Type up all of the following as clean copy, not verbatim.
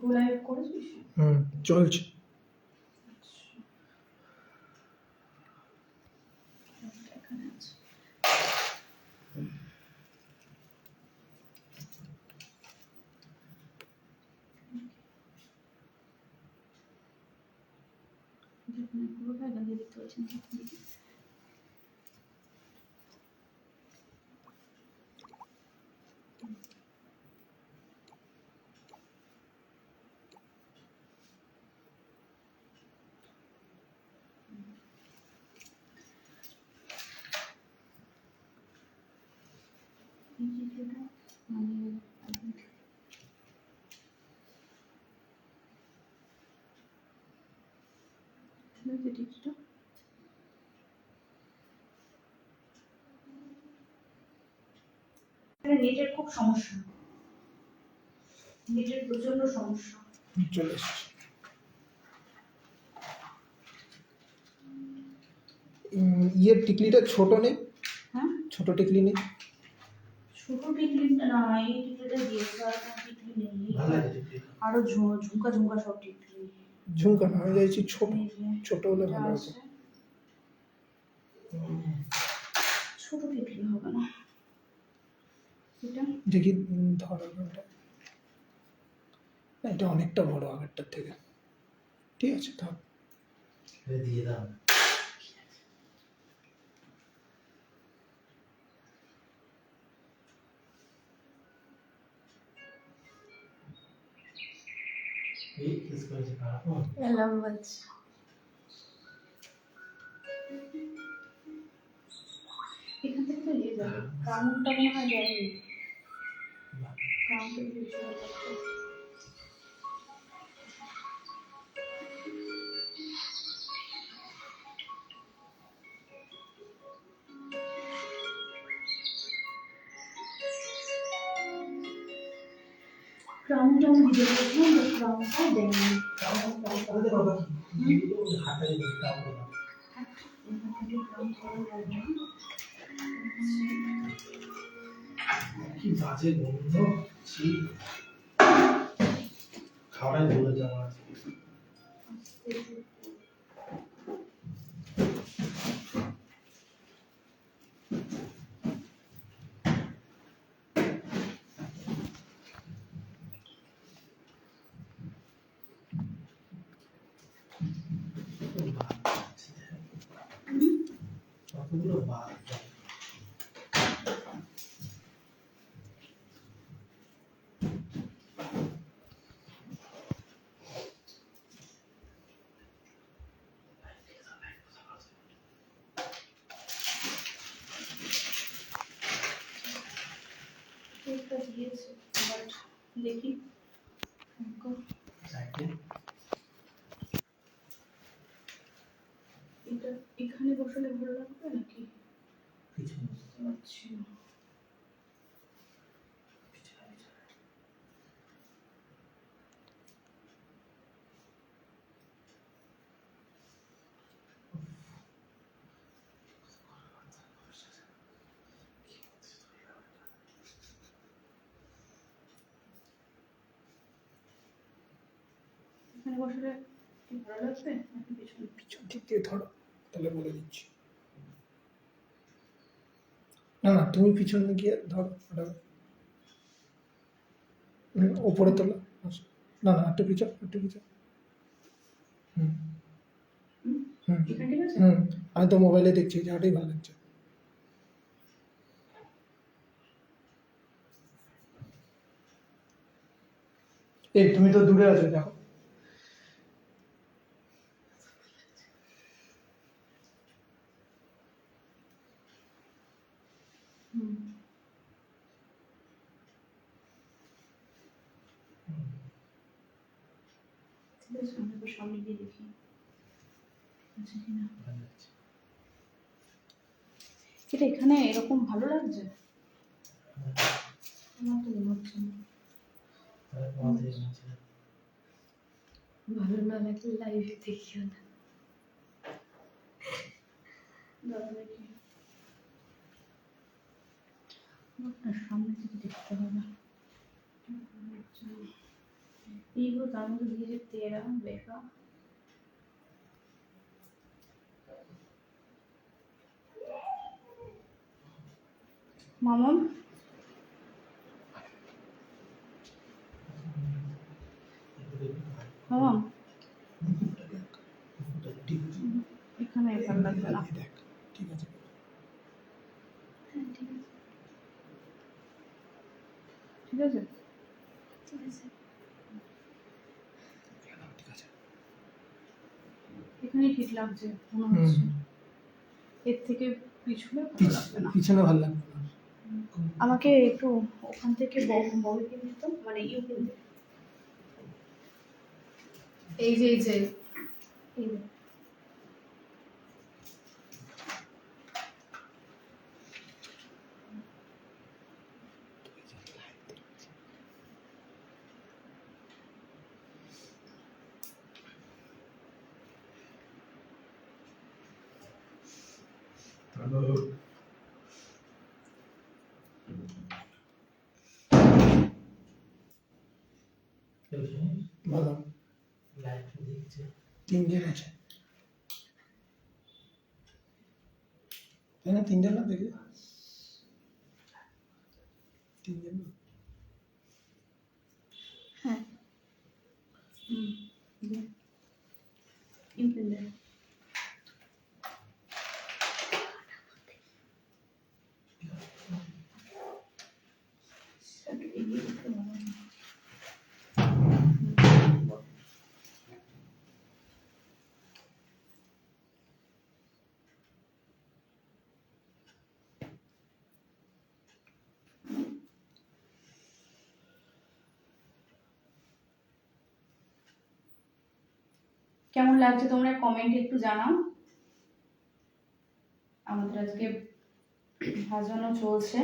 গোলায় করেছিস? চলছে। নেটের খুব সমস্যা, নেটের প্রচন্ড সমস্যা। চলে এসেছি। ইয়ের টিকলিটা ছোট নেই? হ্যাঁ, ছোট টিকলি নেই? ছোট টিকলিটা না, এই টিকলিটা দিয়েছে, আর কোনো টিকলি নেই। আরো ঝুমকা ঝুমকা সব টিকলি। ঝুমকা না, আমি চাইছি ছোট, ছোট হলে ভালো হতো। ছোট টিকলি হবে না এটা। দেখি ধর ওটা, এটা অনেকটা বড় আগেরটার থেকে। ঠিক আছে, ধর দিয়ে দাও। এই কিস করেছে কারণ এলাম বলছি এখান থেকে তো নিয়ে যাবে, কাউন্টটা মনে হয় যায়নি, কাউন্টের কিছু ক্রাউনটা আমি দিয়ে দিয়েছিলাম, ক্রাউনটা দেয়নি। আমাদের বাবা কি হাতে কাম করে কি বাজে গন্ধ, ছি। খাওয়াই বলে যাওয়া আছে। কতগুলো বাদ একটা দিয়েছে, বাট দেখি এটা এখানে বসালে ভালো লাগবে নাকি? কিছু বুঝতে পারছি না। এখানে বসালে কি ভালো লাগবে নাকি পিছনে? পিছন দিক দিয়ে ধরো, তাহলে বলে দিচ্ছি। না না, তুমি পিছনে গিয়ে ধরো ওটা, ওপরে তোলো। না না, একটু পিছন, একটু পিছন। এখানে ঠিক আছে? আমি তো মোবাইলে দেখছি, যাটাই ভালো লাগছে। এই তুমি তো দূরে আছো, দেখো। ঠিক আছে, আমি তো সামনে দিয়ে দেখি আচ্ছা কিনা। এটা এখানে এরকম ভালো লাগছে? আমার তো মনে হচ্ছে না। ভালো না লাগলে লাইভে দেখিও না। দাঁড়া দেখি, সামনে থেকে দেখতে হবে। এইগুলো তার মধ্যে দিয়েছে তেরা বেকা। মামাম মামাম ঠিক আছে এখানে ভালো লাগবে না। দেখ ঠিক আছে হ্যাঁ ঠিক আছে ঠিক আছে ঠিক আছে এখানেই ঠিক লাগছে মনে হচ্ছে। এর থেকে পিছনে ভালো লাগবে না। পিছনে ভালো লাগবে না। আমাকে একটু ওখান থেকে বল কিনে দিত, মানে কিনতে। এই যে এই যে ভালো লাইট দিচ্ছে তিনজন আছে তাই না? তিনজন না দেখি তিনজন না? হ্যাঁ ইম্পেন্ডে কেমন লাগছে তোমরা কমেন্টে একটু জানাও। আমাদের আজকে সাজানো চলছে।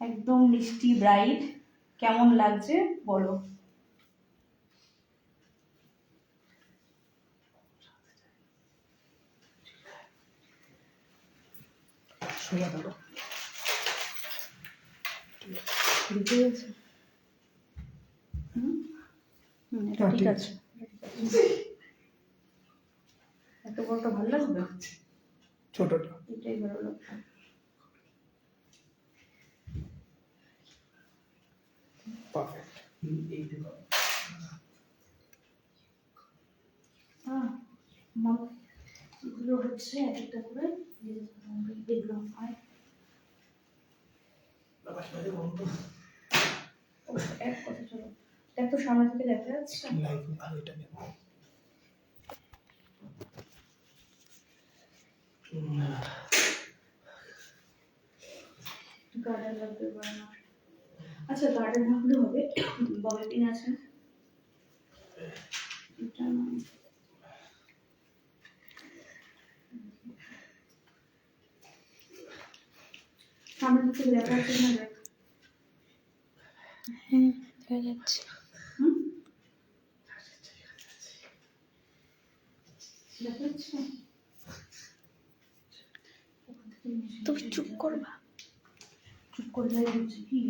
একদম মিষ্টি ব্রাইট। কেমন লাগছে বলো। সোজা ধরো বুঝতে গেছে? এটা হ্যাঁ, ঠিক ঠিক আছে। এত বড়টা ভালো লাগবে? ছোটটা এটাই ভালো লাগবে। পারফেক্ট এইটুকু এগুলো হচ্ছে এক একটা করে এগুলো আর এক কথা চলো দেখ তো সামনে থেকে দেখা যাচ্ছে। লাইট ভালো এটা নেব গার্ডেন লাগবে এবার আমার। আচ্ছা গার্ডেন না হলে হবে, ববে পিন আছে এটা না। সামনে থেকে দেখা যাচ্ছে না? দেখ হ্যাঁ দেখা যাচ্ছে। দেখা যাচ্ছে? তুমি চুপ করবা? চুপ করে দাঁড়িয়ে হচ্ছে কি?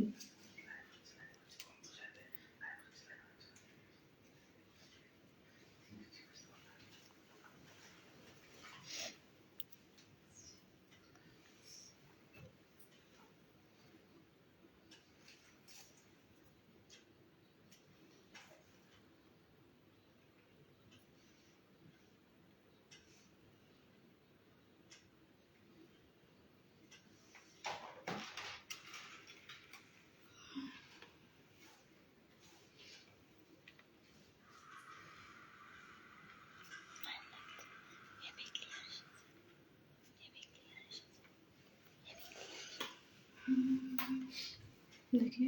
দেখি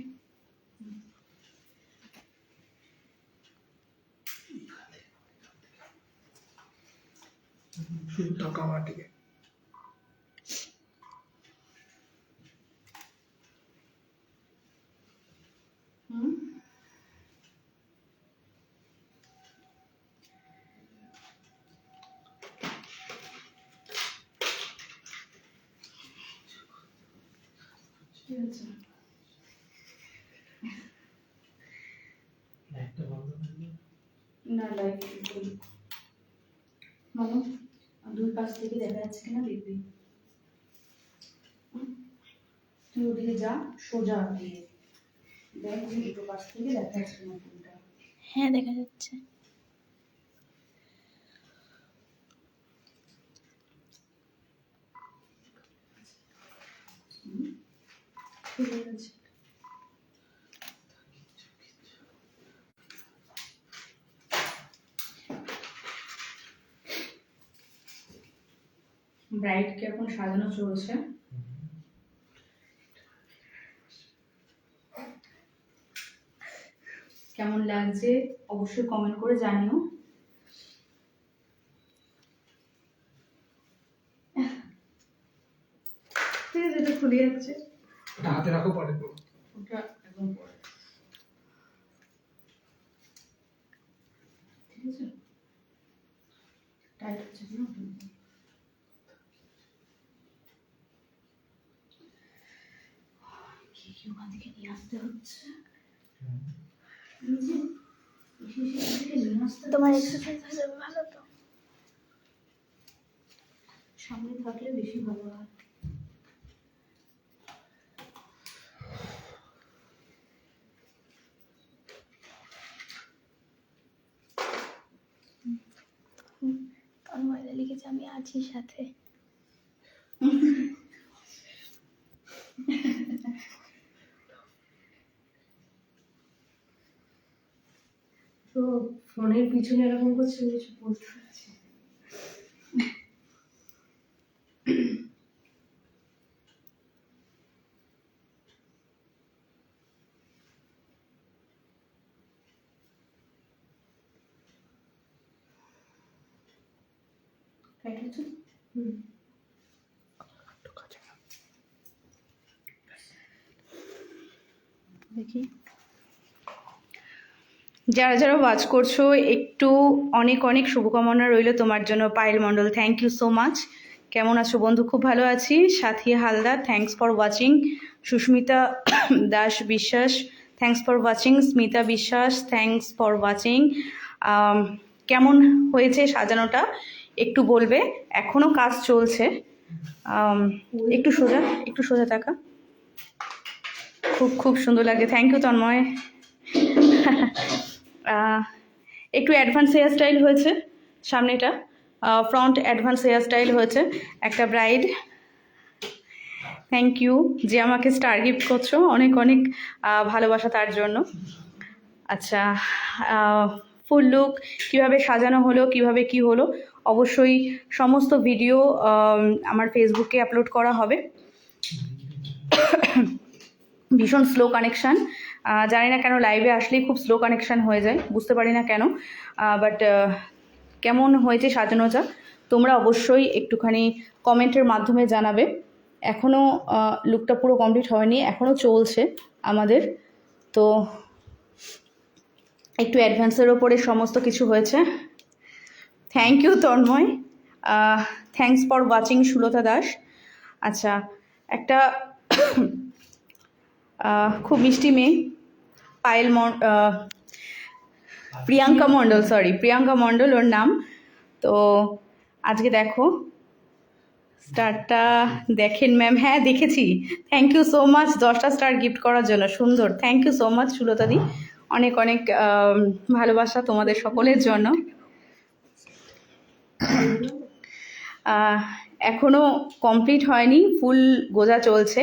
শুধু টাকা মাটিকে ঠিক আছে। একটা বন্ধ করে দিও। না লাইট মানো, দুই পাশ থেকে দেখা যাচ্ছে কিনা দেখবি। তুই ওদিকে যা, সোজা দিয়ে দেখ যে দুটো পাশ থেকে দেখা যাচ্ছে কিনা ফোনটা। হ্যাঁ দেখা যাচ্ছে। ঠিক আছে। ব্রাইডকে এখন সাজানো চলছে। কেমন লাগছে অবশ্যই কমেন্ট করে জানিও। ঠিক আছে, এটা খুলে যাচ্ছে। ওটা হাতে রাখো পরে ওটা একদম পরে। ঠিক আছে, টাইট হচ্ছে না। কি ওখান থেকে নিয়ে আসতে হচ্ছে। তোমার এক্সারসাইজ হয়ে যাবে ভালো তো। সামনে থাকলে বেশি ভালো হয়। তন্ময়দা লিখেছে আমি আছি সাথে। তো ফোনের পিছনে এরকম করছে, কিছু বলতে পারছি। রাইট হচ্ছে। দেখি যারা যারা ওয়াচ করছো, একটু অনেক অনেক শুভকামনা রইল তোমার জন্য। Payel Mondal, thank you so much. কেমন আছো বন্ধু? খুব ভালো আছি। Sathi Haldar, thanks for watching. Susmita Das Biswas, thanks for watching. Smita বিশ্বাস, থ্যাংকস ফর ওয়াচিং। কেমন হয়েছে সাজানোটা একটু বলবে। এখনও কাজ চলছে। একটু সোজা, একটু সোজা থাকা। খুব খুব সুন্দর লাগে। Thank you Tanmoy. একটু অ্যাডভান্স হেয়ার স্টাইল হয়েছে সামনেটা, ফ্রন্ট অ্যাডভান্স হেয়ার স্টাইল হয়েছে। একটা ব্রাইড, থ্যাংক ইউ যে আমাকে স্টার গিফট করছো, অনেক অনেক ভালোবাসা তার জন্য। আচ্ছা, ফুল লুক কীভাবে সাজানো হলো, কিভাবে কি হলো, অবশ্যই সমস্ত ভিডিও আমার ফেসবুকে আপলোড করা হবে। ভীষণ স্লো কানেকশান, জানি না কেন লাইভে আসলেই খুব স্লো কানেকশান হয়ে যায়, বুঝতে পারি না কেন। বাট কেমন হয়েছে সাজানোটা তোমরা অবশ্যই একটুখানি কমেন্টের মাধ্যমে জানাবে। এখনও লুকটা পুরো কমপ্লিট হয়নি, এখনও চলছে আমাদের। তো একটু অ্যাডভান্সের ওপরে সমস্ত কিছু হয়েছে। Thank you Tanmoy, thanks for watching Sulata Das. আচ্ছা, একটা খুব মিষ্টি মেয়ে, পায়েল প্রিয়াঙ্কা মণ্ডল, প্রিয়াঙ্কা মণ্ডল ওর নাম। তো আজকে দেখো স্টারটা দেখেন ম্যাম। হ্যাঁ দেখেছি, থ্যাংক ইউ সো মাচ 10টা স্টার গিফট করার জন্য, সুন্দর। থ্যাংক ইউ সো মাচ সুলতাদি, অনেক অনেক ভালোবাসা তোমাদের সকলের জন্য। এখনও কমপ্লিট হয়নি, ফুল গোজা চলছে।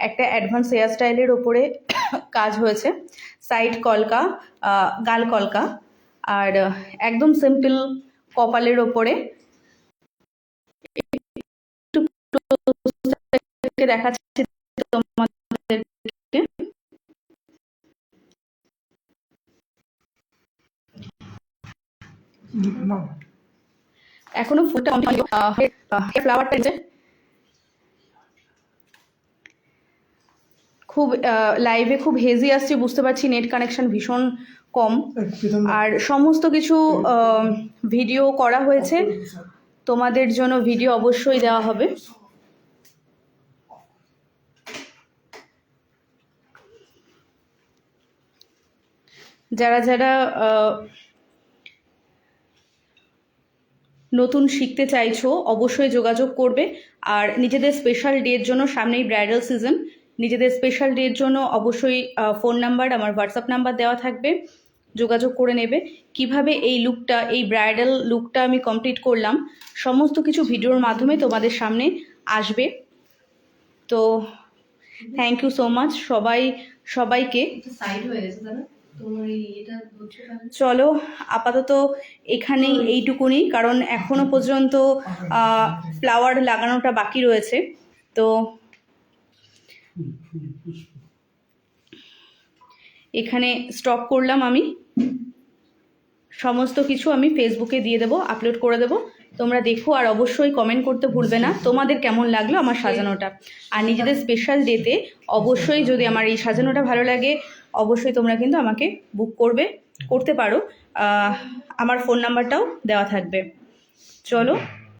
একটা অ্যাডভান্স হেয়ার স্টাইলের ওপরে কাজ হয়েছে, সাইড কলকা, গাল কলকা, আর একদম সিম্পল কপালের ওপরে। একটু দেখাচ্ছি তোমাদেরকে। এখনো ফুলটা ফ্লাওয়ারটা খুব লাইভে খুব হেজি আসছে, বুঝতে পারছি নেট কানেকশন ভীষণ কম। আর সমস্ত কিছু ভিডিও করা হয়েছে, তোমাদের জন্য ভিডিও অবশ্যই দেওয়া হবে। যারা যারা নতুন শিখতে চাইছো অবশ্যই যোগাযোগ করবে। আর নিজেদের স্পেশাল ডের জন্য, সামনেই ব্রাইডাল সিজন, নিজেদের স্পেশাল ডের জন্য অবশ্যই ফোন নাম্বার, আমার হোয়াটসঅ্যাপ নাম্বার দেওয়া থাকবে, যোগাযোগ করে নেবে। কিভাবে এই লুকটা, এই ব্রাইডাল লুকটা আমি কমপ্লিট করলাম, সমস্ত কিছু ভিডিওর মাধ্যমে তোমাদের সামনে আসবে। তো থ্যাংক ইউ সো মাচ সবাইকে। সাইড হয়ে গেছে দাদা, তোমার এটা হচ্ছে তাহলে? চলো আপাতত এখানেই এইটুকুনি, কারণ এখনো পর্যন্ত ফ্লাওয়ার লাগানোটা বাকি রয়েছে। তো এখানে স্টপ করলাম আমি। সমস্ত কিছু আমি ফেসবুকে দিয়ে দেবো, আপলোড করে দেবো, তোমরা দেখো। আর অবশ্যই কমেন্ট করতে ভুলবে না তোমাদের কেমন লাগলো আমার সাজানোটা। আর নিজেদের স্পেশাল ডেতে অবশ্যই যদি আমার এই সাজানোটা ভালো লাগে, অবশ্যই তোমরা কিন্তু আমাকে বুক করতে পারো। আমার ফোন নাম্বারটাও দেওয়া থাকবে। চলো